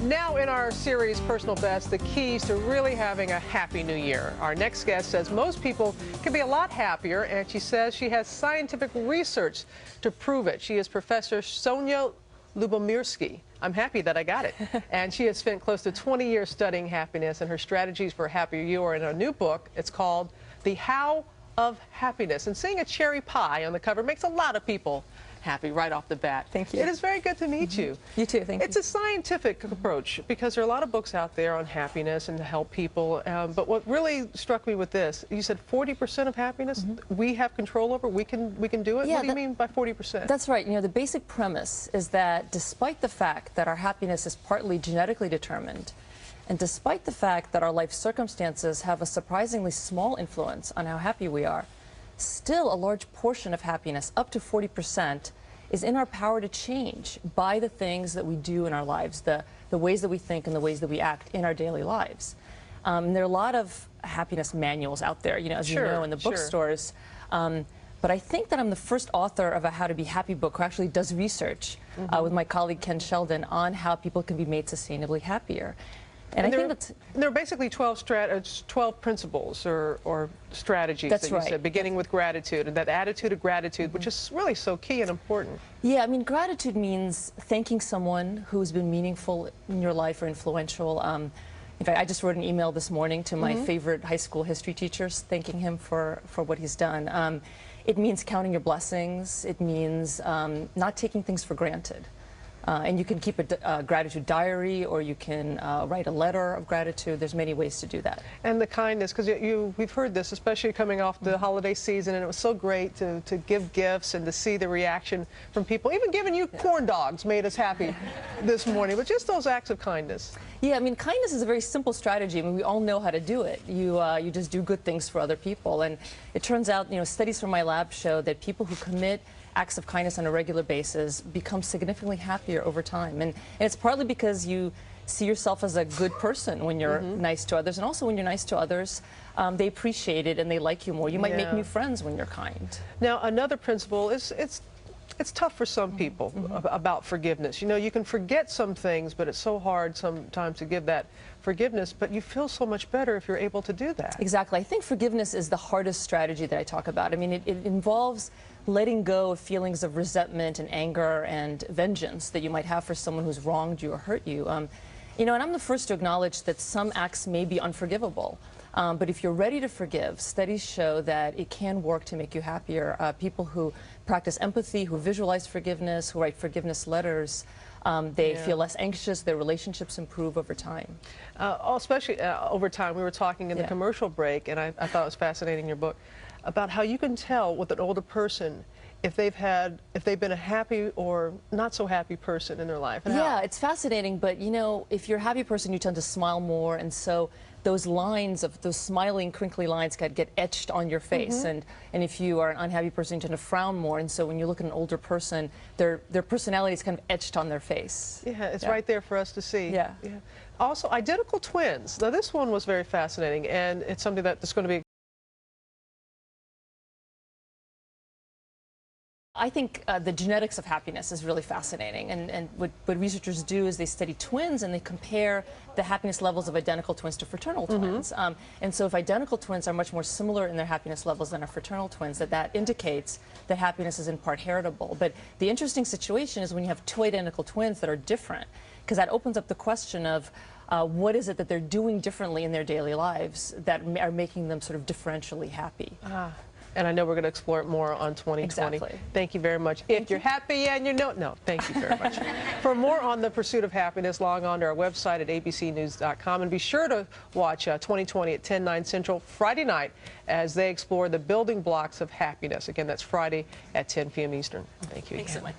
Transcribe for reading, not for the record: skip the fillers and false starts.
Now in our series, Personal Best, the keys to really having a happy new year. Our next guest says most people can be a lot happier, and she says she has scientific research to prove it. She is Professor Sonja Lyubomirsky. I'm happy that I got it. And she has spent close to 20 years studying happiness, and her strategies for a happier you are in a new book. It's called The How of Happiness. And seeing a cherry pie on the cover makes a lot of people happy right off the bat. Thank you. It is very good to meet you. You too, thank you. It's a scientific approach because there are a lot of books out there on happiness and to help people. But what really struck me with this, you said 40% of happiness we have control over. We can do it. Yeah, what do you mean by 40%? That's right. You know, the basic premise is that despite the fact that our happiness is partly genetically determined, and despite the fact that our life circumstances have a surprisingly small influence on how happy we are, still a large portion of happiness, up to 40%, is in our power to change by the things that we do in our lives, the ways that we think and the ways that we act in our daily lives. There are a lot of happiness manuals out there, you know, as you know, in the bookstores. But I think that I'm the first author of a How to Be Happy book who actually does research with my colleague Ken Sheldon on how people can be made sustainably happier. And I think that's... There are basically 12 principles or strategies that you said, beginning with gratitude, and that attitude of gratitude, which is really so key and important. Yeah, I mean, gratitude means thanking someone who's been meaningful in your life or influential. In fact, I just wrote an email this morning to my favorite high school history teachers, thanking him for what he's done. It means counting your blessings. It means not taking things for granted. And you can keep a gratitude diary, or you can write a letter of gratitude. There's many ways to do that. And the kindness, because we've heard this, especially coming off the holiday season, and it was so great to give gifts and to see the reaction from people. Even giving you corn dogs made us happy this morning, but just those acts of kindness. Yeah, I mean, kindness is a very simple strategy. I mean, we all know how to do it. You just do good things for other people. And it turns out, you know, studies from my lab show that people who commit acts of kindness on a regular basis become significantly happier over time. And it's partly because you see yourself as a good person when you're nice to others, and also when you're nice to others, they appreciate it and they like you more. You might make new friends when you're kind. Now, another principle is it's tough for some people about forgiveness. You know, you can forget some things, but it's so hard sometimes to give that forgiveness, but you feel so much better if you're able to do that. Exactly. I think forgiveness is the hardest strategy that I talk about. I mean, it involves letting go of feelings of resentment and anger and vengeance that you might have for someone who's wronged you or hurt you. You know, and I'm the first to acknowledge that some acts may be unforgivable. But if you're ready to forgive, studies show that it can work to make you happier. People who practice empathy, who visualize forgiveness, who write forgiveness letters, they feel less anxious, their relationships improve over time. Especially over time. We were talking in the commercial break, and I thought it was fascinating in your book, about how you can tell with an older person if they've been a happy or not so happy person in their life. And yeah, it's fascinating, but you know, if you're a happy person, you tend to smile more, and so those lines of those smiling, crinkly lines get etched on your face. And if you are an unhappy person, you tend to frown more, and so when you look at an older person, their personality is kind of etched on their face. Yeah, it's right there for us to see. Yeah. Also, identical twins. Now, this one was very fascinating, and it's something that's going to be... I think the genetics of happiness is really fascinating, and what researchers do is they study twins and they compare the happiness levels of identical twins to fraternal twins. And so if identical twins are much more similar in their happiness levels than our fraternal twins, that indicates that happiness is in part heritable. But the interesting situation is when you have two identical twins that are different, because that opens up the question of what is it that they're doing differently in their daily lives that are making them sort of differentially happy. And I know we're going to explore it more on 2020. Exactly. Thank you very much. If you're happy and you know... No, thank you very much. For more on the pursuit of happiness, log on to our website at abcnews.com, and be sure to watch 2020 at 10/9 Central Friday night as they explore the building blocks of happiness. Again, that's Friday at 10 p.m. Eastern. Thank you again. Thanks so much.